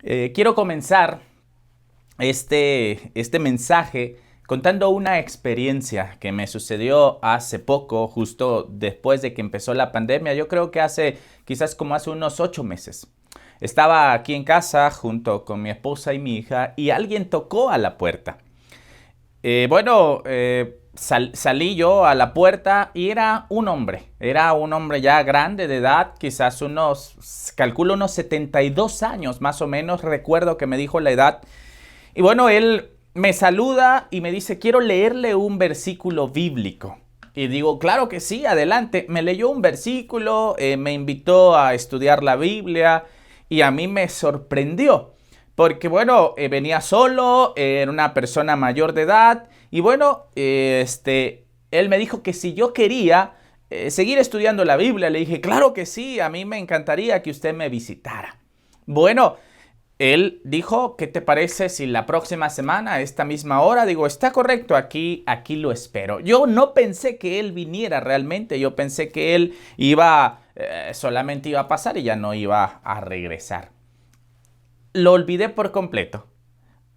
Quiero comenzar este mensaje contando una experiencia que me sucedió hace poco, justo después de que empezó la pandemia. Yo creo que quizás como hace unos 8 meses. Estaba aquí en casa junto con mi esposa y mi hija y alguien tocó a la puerta. Salí yo a la puerta y era un hombre ya grande de edad, quizás calculo unos 72 años más o menos, recuerdo que me dijo la edad. Y bueno, él me saluda y me dice, quiero leerle un versículo bíblico. Y digo, claro que sí, adelante. Me leyó un versículo, me invitó a estudiar la Biblia y a mí me sorprendió. Porque bueno, venía solo, era una persona mayor de edad y bueno, él me dijo que si yo quería seguir estudiando la Biblia, le dije, claro que sí, a mí me encantaría que usted me visitara. Bueno, él dijo, ¿qué te parece si la próxima semana, a esta misma hora? Digo, está correcto, aquí lo espero. Yo no pensé que él viniera realmente, yo pensé que él solamente iba a pasar y ya no iba a regresar. Lo olvidé por completo.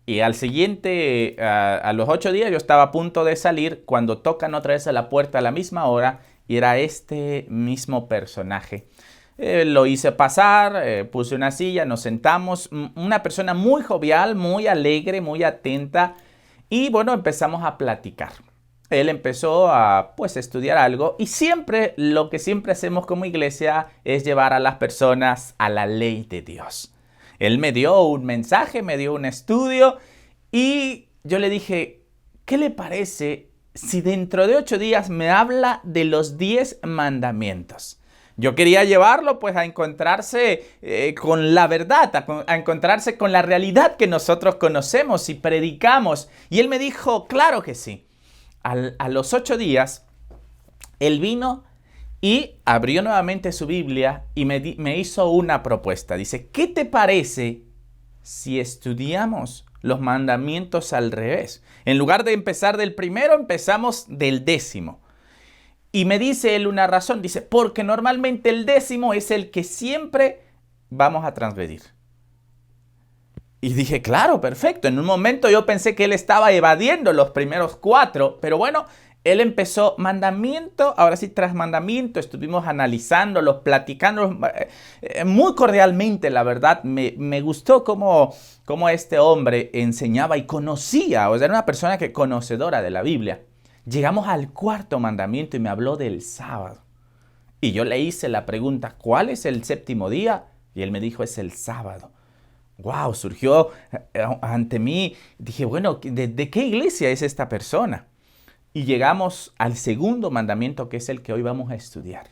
Y al siguiente, a los 8 días, yo estaba a punto de salir cuando tocan otra vez a la puerta a la misma hora y era este mismo personaje. Lo hice pasar, puse una silla, nos sentamos, una persona muy jovial, muy alegre, muy atenta y bueno, empezamos a platicar. Él empezó a estudiar algo y lo que siempre hacemos como iglesia es llevar a las personas a la ley de Dios. Él me dio un mensaje, me dio un estudio y yo le dije, ¿qué le parece si dentro de 8 días me habla de los 10 mandamientos? Yo quería llevarlo a encontrarse con la verdad, a encontrarse con la realidad que nosotros conocemos y predicamos. Y él me dijo, claro que sí. A los 8 días, él vino y abrió nuevamente su Biblia y me hizo una propuesta. Dice, ¿qué te parece si estudiamos los mandamientos al revés? En lugar de empezar del primero, empezamos del 10º. Y me dice él una razón, dice, porque normalmente el 10º es el que siempre vamos a transgredir. Y dije, claro, perfecto. En un momento yo pensé que él estaba evadiendo los primeros 4, pero bueno, él empezó mandamiento, ahora sí tras mandamiento, estuvimos analizándolos, platicándolos muy cordialmente, la verdad. Me gustó cómo este hombre enseñaba y conocía, o sea, era una persona conocedora de la Biblia. Llegamos al 4º mandamiento y me habló del sábado. Y yo le hice la pregunta, ¿cuál es el 7º día? Y él me dijo, es el sábado. Wow, surgió ante mí. Dije, bueno, ¿de qué iglesia es esta persona? Y llegamos al 2º mandamiento, que es el que hoy vamos a estudiar.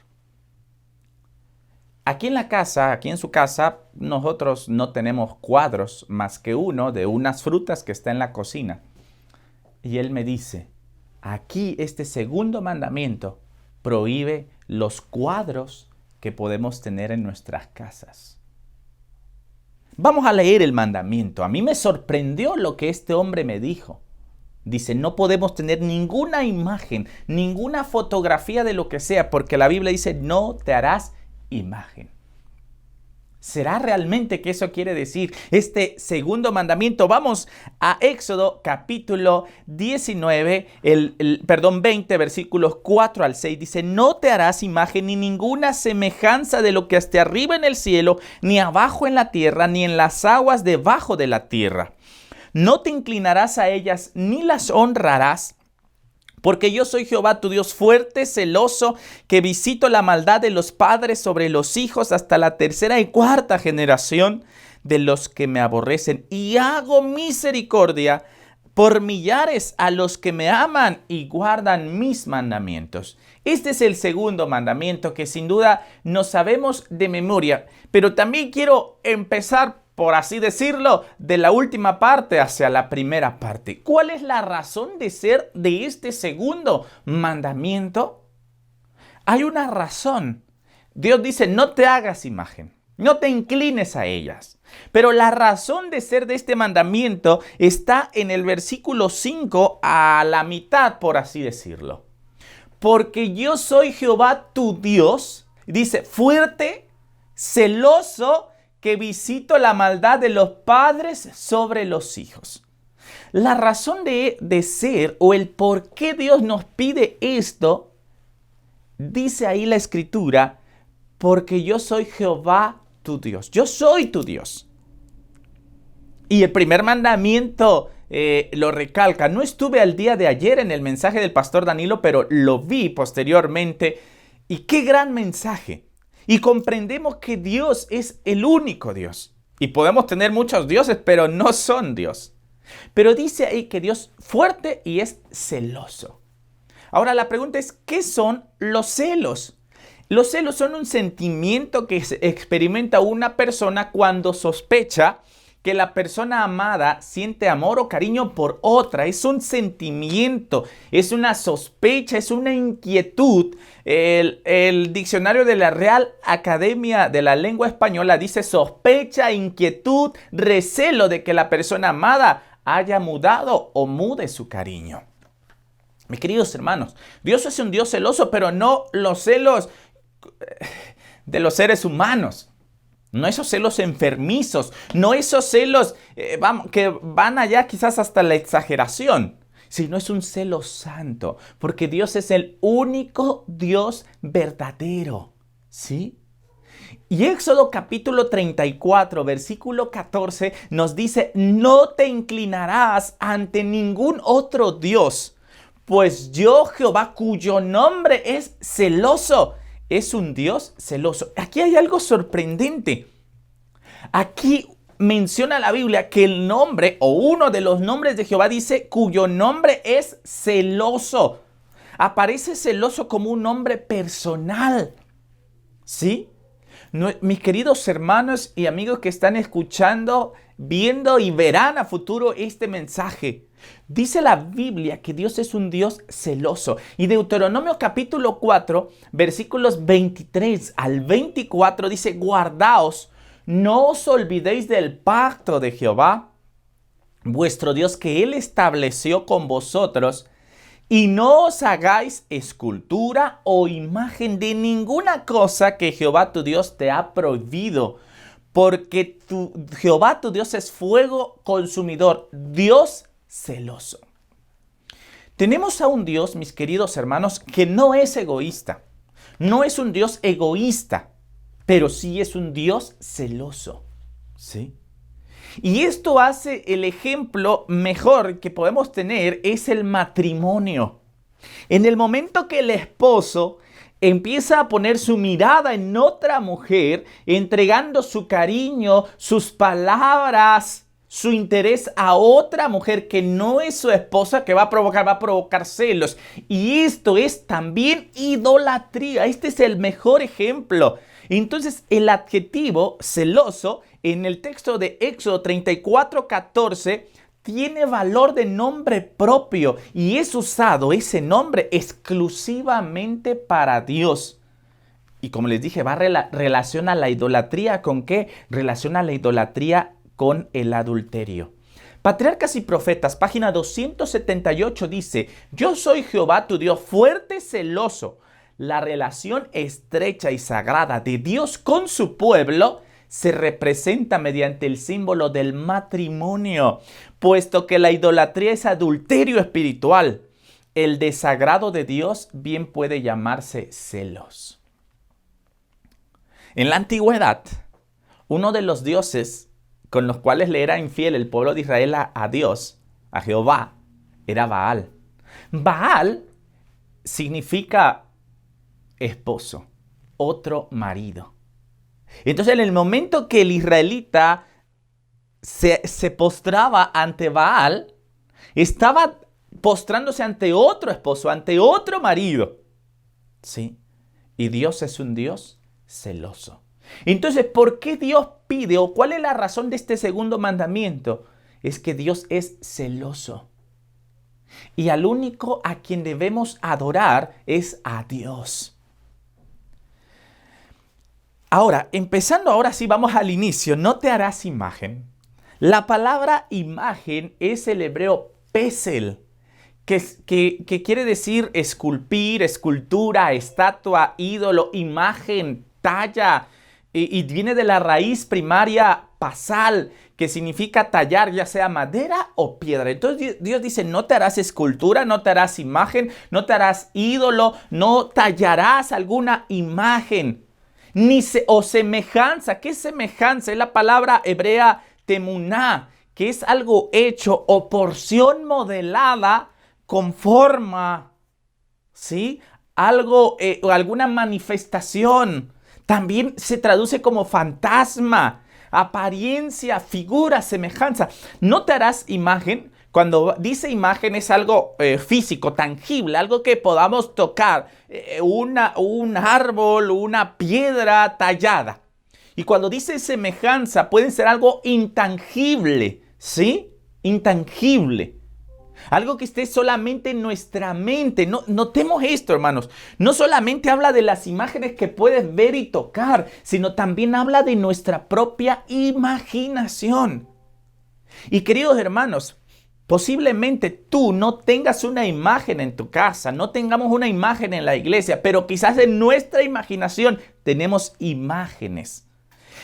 Aquí en su casa, nosotros no tenemos cuadros más que uno de unas frutas que está en la cocina. Y él me dice, aquí este 2º mandamiento prohíbe los cuadros que podemos tener en nuestras casas. Vamos a leer el mandamiento. A mí me sorprendió lo que este hombre me dijo. Dice, no podemos tener ninguna imagen, ninguna fotografía de lo que sea, porque la Biblia dice, no te harás imagen. ¿Será realmente que eso quiere decir este 2º mandamiento? Vamos a Éxodo capítulo 19, 20, versículos 4 al 6. Dice, no te harás imagen ni ninguna semejanza de lo que esté arriba en el cielo, ni abajo en la tierra, ni en las aguas debajo de la tierra. No te inclinarás a ellas ni las honrarás. Porque yo soy Jehová, tu Dios fuerte, celoso, que visito la maldad de los padres sobre los hijos hasta la 3ª y 4ª generación de los que me aborrecen. Y hago misericordia por millares a los que me aman y guardan mis mandamientos. Este es el 2º mandamiento que sin duda no sabemos de memoria. Pero también quiero empezar, por así decirlo, de la última parte hacia la primera parte. ¿Cuál es la razón de ser de este 2º mandamiento? Hay una razón. Dios dice, no te hagas imagen, no te inclines a ellas. Pero la razón de ser de este mandamiento está en el versículo 5 a la mitad, por así decirlo. Porque yo soy Jehová tu Dios, dice, fuerte, celoso, que visito la maldad de los padres sobre los hijos. La razón de ser o el por qué Dios nos pide esto, dice ahí la Escritura, porque yo soy Jehová tu Dios. Yo soy tu Dios. Y el primer mandamiento lo recalca. No estuve al día de ayer en el mensaje del pastor Danilo, pero lo vi posteriormente. Y qué gran mensaje. Y comprendemos que Dios es el único Dios. Y podemos tener muchos dioses, pero no son Dios. Pero dice ahí que Dios es fuerte y es celoso. Ahora la pregunta es, ¿qué son los celos? Los celos son un sentimiento que experimenta una persona cuando sospecha que la persona amada siente amor o cariño por otra. Es un sentimiento, es una sospecha, es una inquietud. El diccionario de la Real Academia de la Lengua Española dice sospecha, inquietud, recelo de que la persona amada haya mudado o mude su cariño. Mis queridos hermanos, Dios es un Dios celoso, pero no los celos de los seres humanos. No esos celos enfermizos, no esos celos que van allá quizás hasta la exageración, sino es un celo santo, porque Dios es el único Dios verdadero, ¿sí? Y Éxodo capítulo 34, versículo 14 nos dice, no te inclinarás ante ningún otro Dios, pues yo Jehová, cuyo nombre es celoso, es un Dios celoso. Aquí hay algo sorprendente. Aquí menciona la Biblia que el nombre o uno de los nombres de Jehová dice cuyo nombre es celoso. Aparece celoso como un nombre personal. ¿Sí? No, mis queridos hermanos y amigos que están escuchando, viendo y verán a futuro este mensaje. Dice la Biblia que Dios es un Dios celoso. Y Deuteronomio capítulo 4, versículos 23 al 24 dice, guardaos, no os olvidéis del pacto de Jehová, vuestro Dios, que Él estableció con vosotros, y no os hagáis escultura o imagen de ninguna cosa que Jehová tu Dios te ha prohibido, porque Jehová tu Dios es fuego consumidor, Dios celoso. Tenemos a un Dios, mis queridos hermanos, que no es egoísta. No es un Dios egoísta, pero sí es un Dios celoso. ¿Sí? Y esto hace el ejemplo mejor que podemos tener es el matrimonio. En el momento que el esposo empieza a poner su mirada en otra mujer, entregando su cariño, sus palabras, su interés a otra mujer que no es su esposa, que va a provocar celos. Y esto es también idolatría. Este es el mejor ejemplo. Entonces, el adjetivo celoso en el texto de Éxodo 34:14 tiene valor de nombre propio y es usado ese nombre exclusivamente para Dios. Y como les dije, relaciona la idolatría ¿con qué? Relaciona la idolatría con el adulterio. Patriarcas y Profetas, página 278 dice, yo soy Jehová tu Dios, fuerte, celoso. La relación estrecha y sagrada de Dios con su pueblo se representa mediante el símbolo del matrimonio, puesto que la idolatría es adulterio espiritual. El desagrado de Dios bien puede llamarse celos. En la antigüedad, uno de los dioses con los cuales le era infiel el pueblo de Israel a Dios, a Jehová, era Baal. Baal significa esposo, otro marido. Entonces, en el momento que el israelita se postraba ante Baal, estaba postrándose ante otro esposo, ante otro marido. ¿Sí? Y Dios es un Dios celoso. Entonces, ¿por qué Dios pide o cuál es la razón de este segundo mandamiento? Es que Dios es celoso. Y al único a quien debemos adorar es a Dios. Ahora, empezando ahora sí, vamos al inicio. No te harás imagen. La palabra imagen es el hebreo pesel, que quiere decir esculpir, escultura, estatua, ídolo, imagen, talla, y viene de la raíz primaria pasal, que significa tallar, ya sea madera o piedra. Entonces Dios dice, no te harás escultura, no te harás imagen, no te harás ídolo, no tallarás alguna imagen, o semejanza. ¿Qué es semejanza? Es la palabra hebrea temuná, que es algo hecho o porción modelada con forma, ¿sí? Algo, alguna manifestación. También se traduce como fantasma, apariencia, figura, semejanza. No te harás imagen. Cuando dice imagen es algo físico, tangible, algo que podamos tocar. Un árbol, una piedra tallada. Y cuando dice semejanza puede ser algo intangible, ¿sí? Intangible. Algo que esté solamente en nuestra mente. Notemos esto, hermanos. No solamente habla de las imágenes que puedes ver y tocar, sino también habla de nuestra propia imaginación. Y queridos hermanos, posiblemente tú no tengas una imagen en tu casa, no tengamos una imagen en la iglesia, pero quizás en nuestra imaginación tenemos imágenes.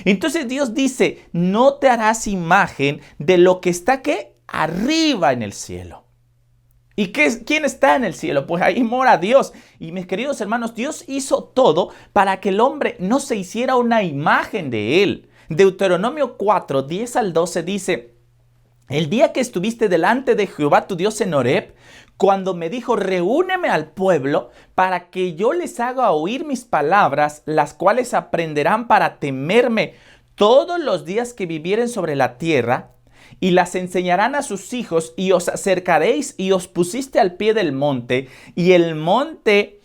Entonces Dios dice, no te harás imagen de lo que está ¿qué? Arriba en el cielo. ¿Y quién está en el cielo? Pues ahí mora Dios. Y mis queridos hermanos, Dios hizo todo para que el hombre no se hiciera una imagen de él. Deuteronomio 4, 10 al 12 dice, el día que estuviste delante de Jehová tu Dios en Horeb, cuando me dijo, reúneme al pueblo para que yo les haga oír mis palabras, las cuales aprenderán para temerme todos los días que vivieren sobre la tierra, y las enseñarán a sus hijos, y os acercaréis y os pusiste al pie del monte, y el monte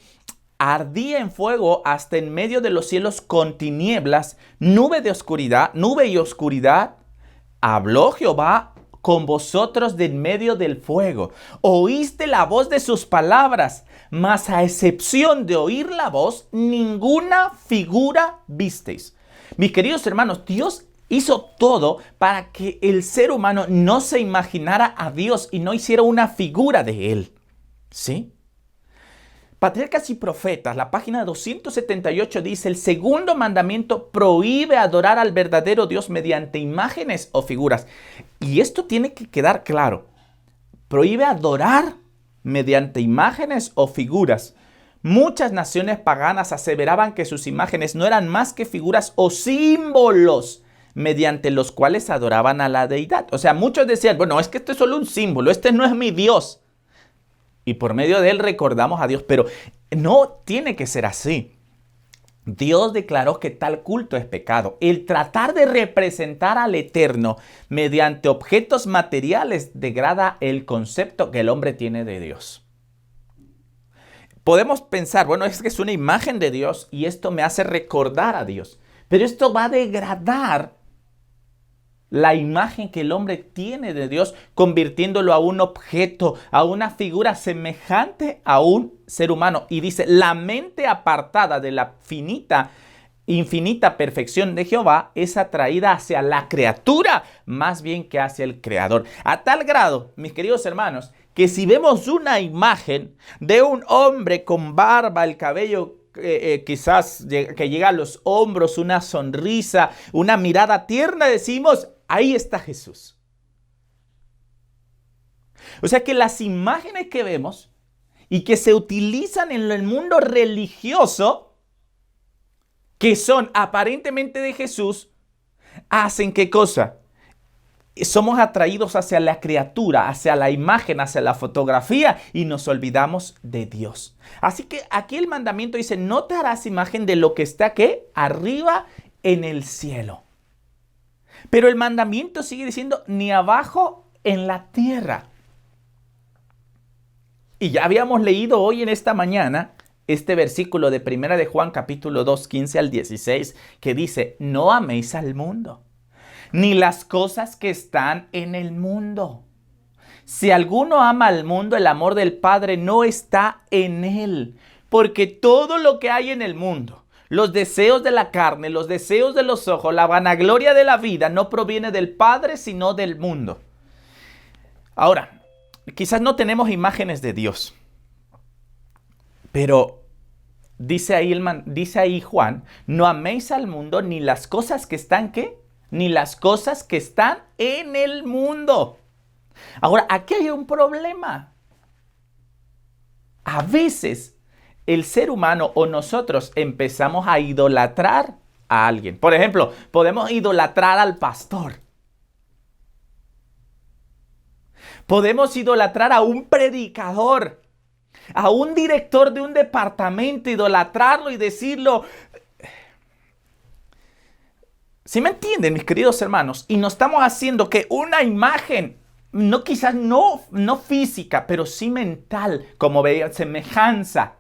ardía en fuego hasta en medio de los cielos con tinieblas, nube y oscuridad. Habló Jehová con vosotros de en medio del fuego. Oíste la voz de sus palabras, mas a excepción de oír la voz, ninguna figura visteis. Mis queridos hermanos, Dios hizo todo para que el ser humano no se imaginara a Dios y no hiciera una figura de él. ¿Sí? Patriarcas y Profetas, la página 278 dice, el segundo mandamiento prohíbe adorar al verdadero Dios mediante imágenes o figuras. Y esto tiene que quedar claro. Prohíbe adorar mediante imágenes o figuras. Muchas naciones paganas aseveraban que sus imágenes no eran más que figuras o símbolos mediante los cuales adoraban a la deidad. O sea, muchos decían, bueno, es que esto es solo un símbolo, este no es mi Dios. Y por medio de él recordamos a Dios, pero no tiene que ser así. Dios declaró que tal culto es pecado. El tratar de representar al Eterno mediante objetos materiales degrada el concepto que el hombre tiene de Dios. Podemos pensar, bueno, es que es una imagen de Dios y esto me hace recordar a Dios. Pero esto va a degradar la imagen que el hombre tiene de Dios, convirtiéndolo a un objeto, a una figura semejante a un ser humano. Y dice, la mente apartada de la infinita perfección de Jehová es atraída hacia la criatura más bien que hacia el Creador. A tal grado, mis queridos hermanos, que si vemos una imagen de un hombre con barba, el cabello quizás que llega a los hombros, una sonrisa, una mirada tierna, decimos, ahí está Jesús. O sea que las imágenes que vemos y que se utilizan en el mundo religioso, que son aparentemente de Jesús, hacen ¿qué cosa? Somos atraídos hacia la criatura, hacia la imagen, hacia la fotografía y nos olvidamos de Dios. Así que aquí el mandamiento dice, no te harás imagen de lo que está ¿qué? Arriba en el cielo. Pero el mandamiento sigue diciendo, ni abajo en la tierra. Y ya habíamos leído hoy en esta mañana este versículo de 1 de Juan capítulo 2, 15 al 16, que dice, no améis al mundo, ni las cosas que están en el mundo. Si alguno ama al mundo, el amor del Padre no está en él, porque todo lo que hay en el mundo, los deseos de la carne, los deseos de los ojos, la vanagloria de la vida, no proviene del Padre, sino del mundo. Ahora, quizás no tenemos imágenes de Dios, pero dice ahí Juan, no améis al mundo ni las cosas que están, ¿qué? Ni las cosas que están en el mundo. Ahora, aquí hay un problema. A veces el ser humano o nosotros empezamos a idolatrar a alguien. Por ejemplo, podemos idolatrar al pastor. Podemos idolatrar a un predicador, a un director de un departamento, idolatrarlo y decirlo. ¿Sí me entienden, mis queridos hermanos? Y nos estamos haciendo que una imagen, quizás no física, pero sí mental, como veían, semejanza.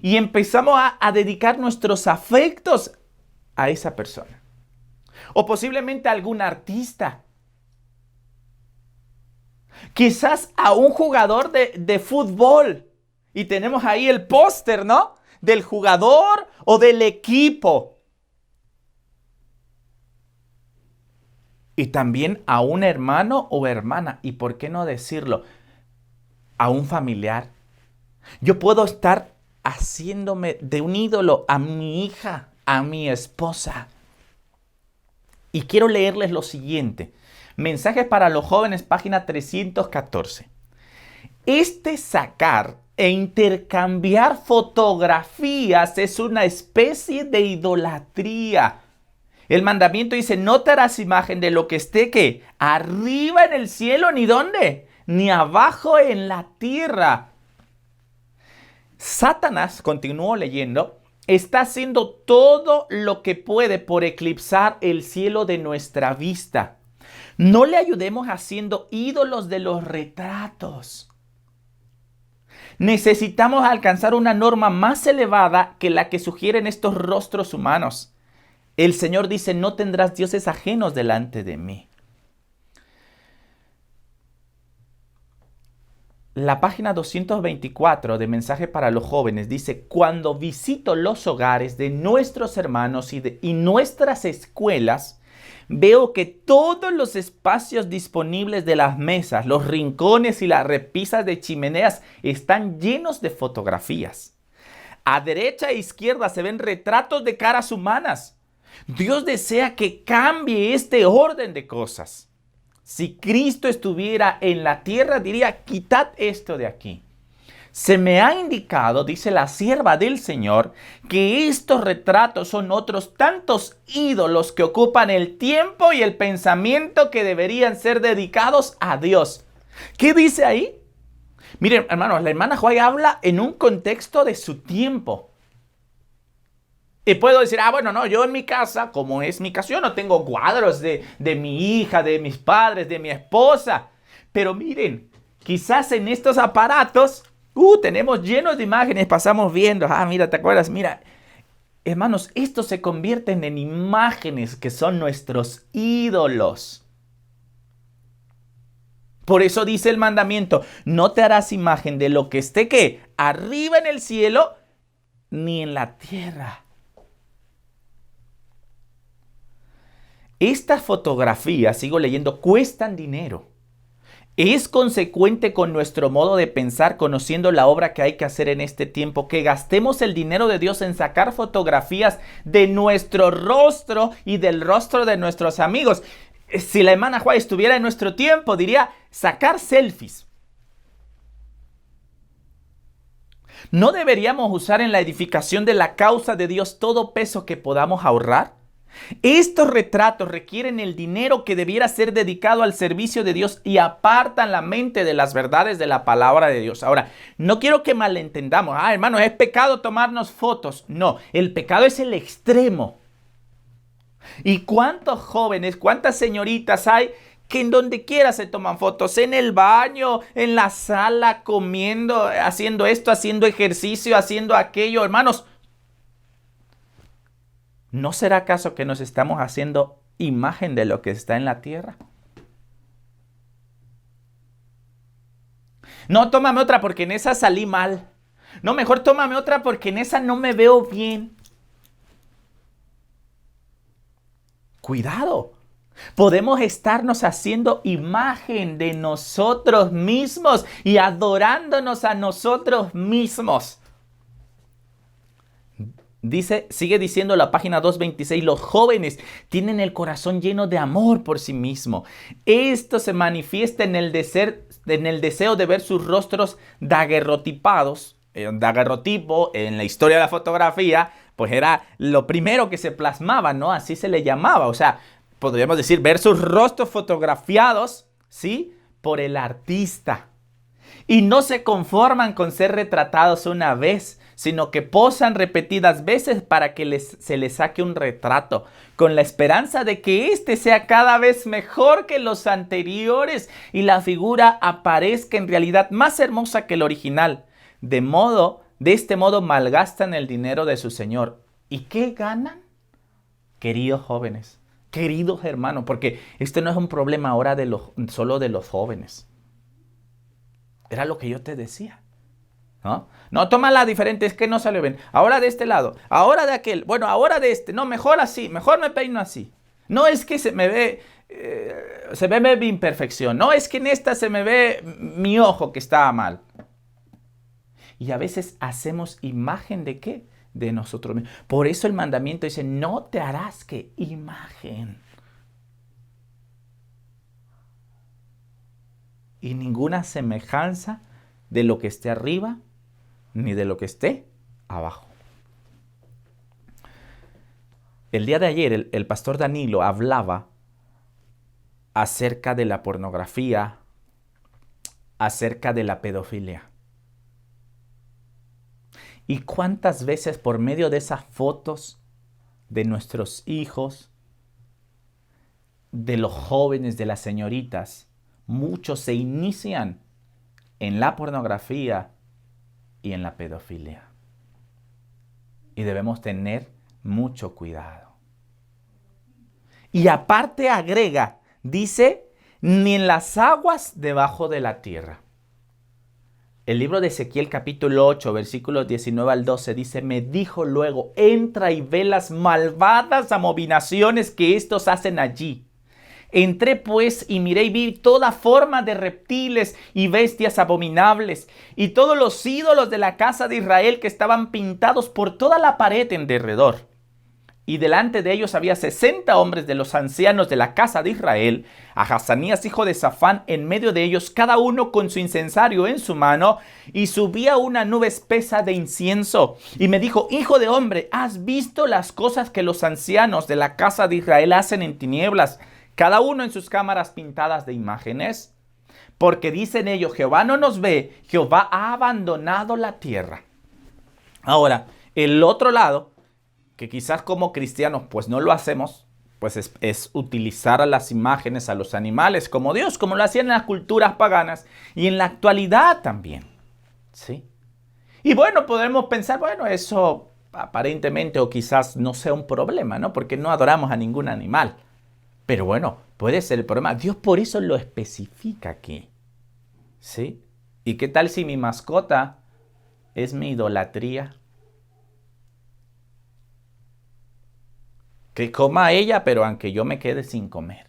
Y empezamos a dedicar nuestros afectos a esa persona. O posiblemente a algún artista. Quizás a un jugador de fútbol. Y tenemos ahí el póster, ¿no? Del jugador o del equipo. Y también a un hermano o hermana. Y por qué no decirlo, a un familiar. Yo puedo estar haciéndome de un ídolo a mi hija, a mi esposa. Y quiero leerles lo siguiente. Mensajes para los jóvenes, página 314. Sacar e intercambiar fotografías es una especie de idolatría. El mandamiento dice, no te harás imagen de lo que esté, ¿qué? Arriba en el cielo, ¿ni dónde? Ni abajo en la tierra. Satanás, continúo leyendo, está haciendo todo lo que puede por eclipsar el cielo de nuestra vista. No le ayudemos haciendo ídolos de los retratos. Necesitamos alcanzar una norma más elevada que la que sugieren estos rostros humanos. El Señor dice, no tendrás dioses ajenos delante de mí. La página 224 de Mensaje para los Jóvenes dice, cuando visito los hogares de nuestros hermanos y nuestras escuelas, veo que todos los espacios disponibles de las mesas, los rincones y las repisas de chimeneas están llenos de fotografías. A derecha e izquierda se ven retratos de caras humanas. Dios desea que cambie este orden de cosas. Si Cristo estuviera en la tierra, diría, quitad esto de aquí. Se me ha indicado, dice la sierva del Señor, que estos retratos son otros tantos ídolos que ocupan el tiempo y el pensamiento que deberían ser dedicados a Dios. ¿Qué dice ahí? Miren, hermanos, la hermana Joy habla en un contexto de su tiempo. Y puedo decir, bueno, no, yo en mi casa, como es mi caso, yo no tengo cuadros de mi hija, de mis padres, de mi esposa. Pero miren, quizás en estos aparatos, tenemos llenos de imágenes, pasamos viendo, mira, ¿te acuerdas? Mira, hermanos, estos se convierten en imágenes que son nuestros ídolos. Por eso dice el mandamiento, no te harás imagen de lo que esté, ¿qué? Arriba en el cielo, ni en la tierra. Estas fotografías, sigo leyendo, cuestan dinero. Es consecuente con nuestro modo de pensar, conociendo la obra que hay que hacer en este tiempo, que gastemos el dinero de Dios en sacar fotografías de nuestro rostro y del rostro de nuestros amigos. Si la hermana Juárez estuviera en nuestro tiempo, diría sacar selfies. ¿No deberíamos usar en la edificación de la causa de Dios todo peso que podamos ahorrar? Estos retratos requieren el dinero que debiera ser dedicado al servicio de Dios y apartan la mente de las verdades de la palabra de Dios. Ahora, no quiero que malentendamos. Hermanos, ¿es pecado tomarnos fotos? No, el pecado es el extremo. ¿Y cuántos jóvenes, cuántas señoritas hay que en donde quiera se toman fotos? En el baño, en la sala, comiendo, haciendo esto, haciendo ejercicio, haciendo aquello. Hermanos, ¿no será acaso que nos estamos haciendo imagen de lo que está en la tierra? No, tómame otra porque en esa salí mal. No, mejor tómame otra porque en esa no me veo bien. Cuidado. Podemos estarnos haciendo imagen de nosotros mismos y adorándonos a nosotros mismos. Dice, sigue diciendo la página 226, los jóvenes tienen el corazón lleno de amor por sí mismo. Esto se manifiesta en el deseo de ver sus rostros daguerrotipados. Daguerrotipo en la historia de la fotografía, pues era lo primero que se plasmaba, ¿no? Así se le llamaba. O sea, podríamos decir ver sus rostros fotografiados, ¿sí? Por el artista. Y no se conforman con ser retratados una vez, sino que posan repetidas veces para que se les saque un retrato, con la esperanza de que éste sea cada vez mejor que los anteriores y la figura aparezca en realidad más hermosa que el original. De este modo malgastan el dinero de su señor. ¿Y qué ganan? Queridos jóvenes, queridos hermanos, porque este no es un problema ahora solo de los jóvenes. Era lo que yo te decía. No, tómala diferente, es que no sale bien. Ahora de este lado, ahora de aquel, bueno, ahora de este. No, mejor así, mejor me peino así. No es que se me ve mi imperfección. No es que en esta se me ve mi ojo que estaba mal. Y a veces hacemos imagen de ¿qué? De nosotros mismos. Por eso el mandamiento dice, no te harás que imagen. Y ninguna semejanza de lo que esté arriba ni de lo que esté abajo. El día de ayer el pastor Danilo hablaba acerca de la pornografía, acerca de la pedofilia. ¿Y cuántas veces por medio de esas fotos de nuestros hijos, de los jóvenes, de las señoritas, muchos se inician en la pornografía y en la pedofilia? Y debemos tener mucho cuidado. Y aparte agrega, dice, ni en las aguas debajo de la tierra. El libro de Ezequiel capítulo 8, versículos 19 al 12 dice, me dijo luego, entra y ve las malvadas abominaciones que estos hacen allí. Entré pues y miré y vi toda forma de reptiles y bestias abominables y todos los ídolos de la casa de Israel que estaban pintados por toda la pared en derredor. Y delante de ellos había 60 hombres de los ancianos de la casa de Israel, a Hazanías hijo de Safán en medio de ellos, cada uno con su incensario en su mano, y subía una nube espesa de incienso. Y me dijo, hijo de hombre, ¿has visto las cosas que los ancianos de la casa de Israel hacen en tinieblas, cada uno en sus cámaras pintadas de imágenes? Porque dicen ellos, Jehová no nos ve, Jehová ha abandonado la tierra. Ahora, el otro lado, que quizás como cristianos pues no lo hacemos, pues es utilizar a las imágenes, a los animales como Dios, como lo hacían en las culturas paganas y en la actualidad también, ¿sí? Y bueno, podemos pensar, bueno, eso aparentemente o quizás no sea un problema, ¿no? Porque no adoramos a ningún animal. Pero bueno, puede ser el problema. Dios por eso lo especifica aquí, ¿sí? ¿Y qué tal si mi mascota es mi idolatría? Que coma ella, pero aunque yo me quede sin comer.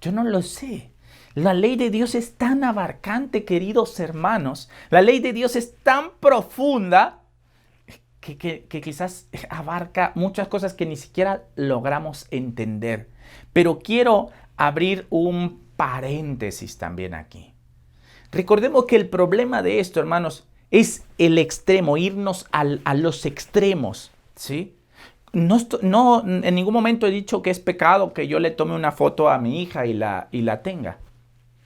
Yo no lo sé. La ley de Dios es tan abarcante, queridos hermanos. La ley de Dios es tan profunda que quizás abarca muchas cosas que ni siquiera logramos entender. Pero quiero abrir un paréntesis también aquí. Recordemos que el problema de esto, hermanos, es el extremo, irnos a los extremos, ¿sí? No, en ningún momento he dicho que es pecado que yo le tome una foto a mi hija y la tenga.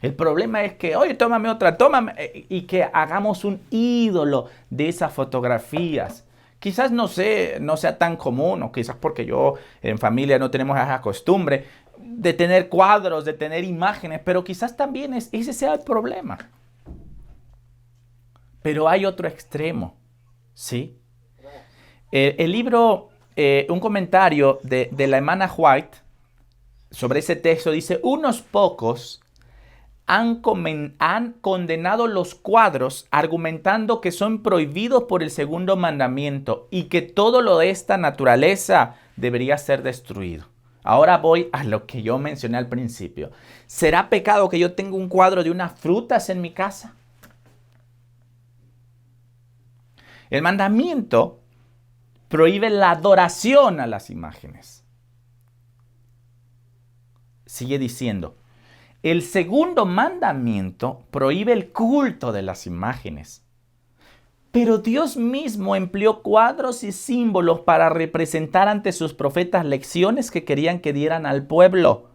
El problema es que, oye, tómame otra, y que hagamos un ídolo de esas fotografías. Quizás no sea tan común, o quizás porque yo en familia no tenemos esa costumbre de tener cuadros, de tener imágenes, pero quizás también ese sea el problema. Pero hay otro extremo, ¿sí? El libro... un comentario de la hermana White sobre ese texto dice, unos pocos han condenado los cuadros argumentando que son prohibidos por el segundo mandamiento y que todo lo de esta naturaleza debería ser destruido. Ahora voy a lo que yo mencioné al principio. ¿Será pecado que yo tenga un cuadro de unas frutas en mi casa? El mandamiento prohíbe la adoración a las imágenes. Sigue diciendo, el segundo mandamiento prohíbe el culto de las imágenes. Pero Dios mismo empleó cuadros y símbolos para representar ante sus profetas lecciones que querían que dieran al pueblo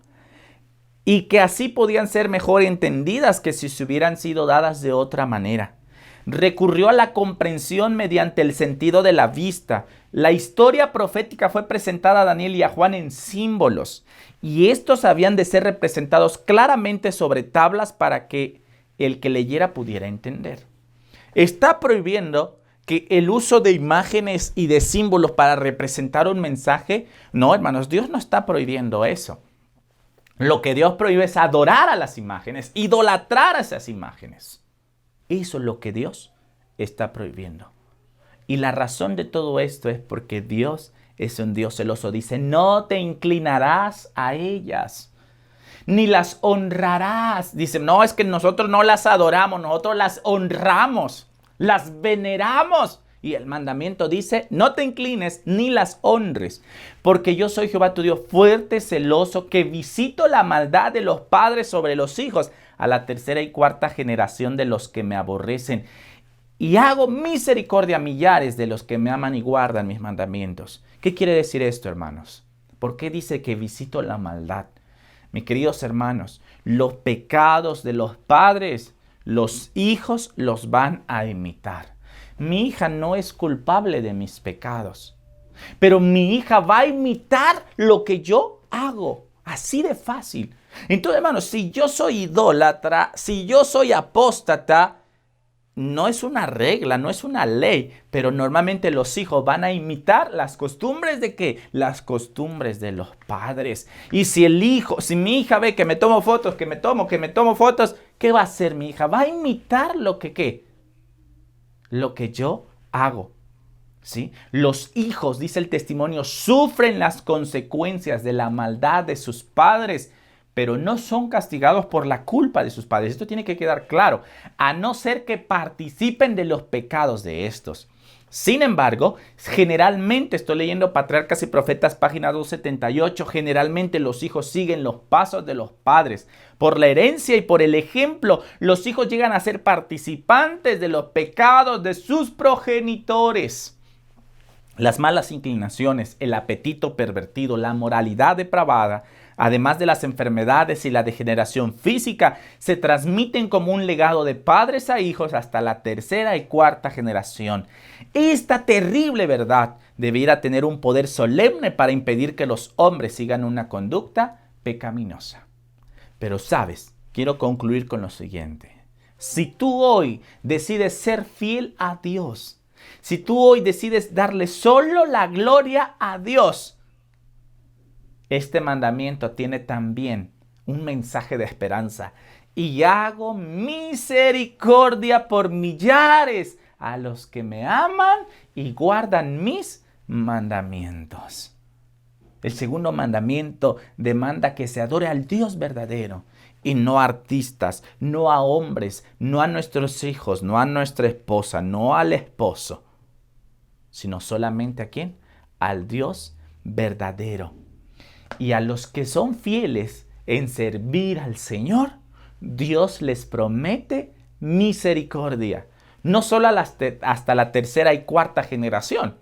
y que así podían ser mejor entendidas que si se hubieran sido dadas de otra manera. Recurrió a la comprensión mediante el sentido de la vista. La historia profética fue presentada a Daniel y a Juan en símbolos, y estos habían de ser representados claramente sobre tablas para que el que leyera pudiera entender. Está prohibiendo que el uso de imágenes y de símbolos para representar un mensaje. No, hermanos, Dios no está prohibiendo eso. Lo que Dios prohíbe es adorar a las imágenes, idolatrar a esas imágenes. Eso es lo que Dios está prohibiendo. Y la razón de todo esto es porque Dios es un Dios celoso. Dice, no te inclinarás a ellas, ni las honrarás. Dice, no, es que nosotros no las adoramos, nosotros las honramos, las veneramos. Y el mandamiento dice, no te inclines ni las honres, porque yo soy Jehová tu Dios, fuerte, celoso, que visito la maldad de los padres sobre los hijos, a la tercera y cuarta generación de los que me aborrecen. Y hago misericordia a millares de los que me aman y guardan mis mandamientos. ¿Qué quiere decir esto, hermanos? ¿Por qué dice que visito la maldad? Mis queridos hermanos, los pecados de los padres, los hijos los van a imitar. Mi hija no es culpable de mis pecados, pero mi hija va a imitar lo que yo hago. Así de fácil. Entonces, hermanos, si yo soy idólatra, si yo soy apóstata, no es una regla, no es una ley, pero normalmente los hijos van a imitar las costumbres ¿de qué? Las costumbres de los padres. Y si mi hija ve que me tomo fotos, que me tomo fotos, ¿qué va a hacer mi hija? Va a imitar lo que ¿qué? Lo que yo hago. ¿Sí? Los hijos, dice el testimonio, sufren las consecuencias de la maldad de sus padres, pero no son castigados por la culpa de sus padres. Esto tiene que quedar claro, a no ser que participen de los pecados de estos. Sin embargo, generalmente, estoy leyendo Patriarcas y Profetas, página 278, generalmente los hijos siguen los pasos de los padres. Por la herencia y por el ejemplo, los hijos llegan a ser participantes de los pecados de sus progenitores. Las malas inclinaciones, el apetito pervertido, la moralidad depravada, además de las enfermedades y la degeneración física, se transmiten como un legado de padres a hijos hasta la tercera y cuarta generación. Esta terrible verdad debiera tener un poder solemne para impedir que los hombres sigan una conducta pecaminosa. Pero sabes, quiero concluir con lo siguiente. Si tú hoy decides ser fiel a Dios, si tú hoy decides darle solo la gloria a Dios, este mandamiento tiene también un mensaje de esperanza. Y hago misericordia por millares a los que me aman y guardan mis mandamientos. El segundo mandamiento demanda que se adore al Dios verdadero y no a artistas, no a hombres, no a nuestros hijos, no a nuestra esposa, no al esposo, sino solamente ¿a quién? Al Dios verdadero. Y a los que son fieles en servir al Señor, Dios les promete misericordia. No solo hasta la tercera y cuarta generación,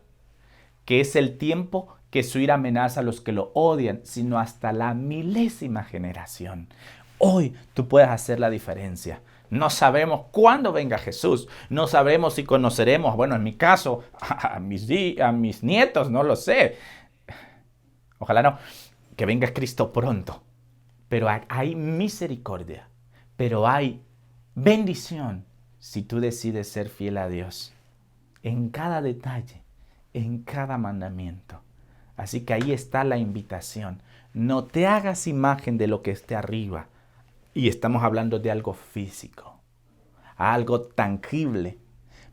que es el tiempo que su ira amenaza a los que lo odian, sino hasta la 1000ª generación. Hoy tú puedes hacer la diferencia. No sabemos cuándo venga Jesús. No sabemos si conoceremos, bueno, en mi caso, a mis nietos, no lo sé. Ojalá no. Que venga Cristo pronto. Pero hay misericordia. Pero hay bendición si tú decides ser fiel a Dios. En cada detalle, en cada mandamiento. Así que ahí está la invitación. No te hagas imagen de lo que esté arriba. Y estamos hablando de algo físico, algo tangible.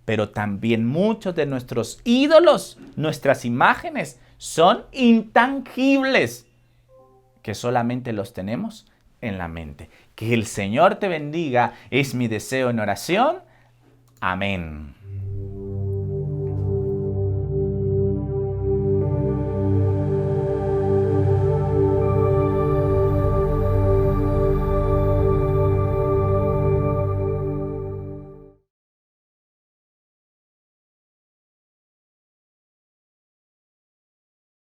Pero también muchos de nuestros ídolos, nuestras imágenes, son intangibles, que solamente los tenemos en la mente. Que el Señor te bendiga, es mi deseo en oración. Amén.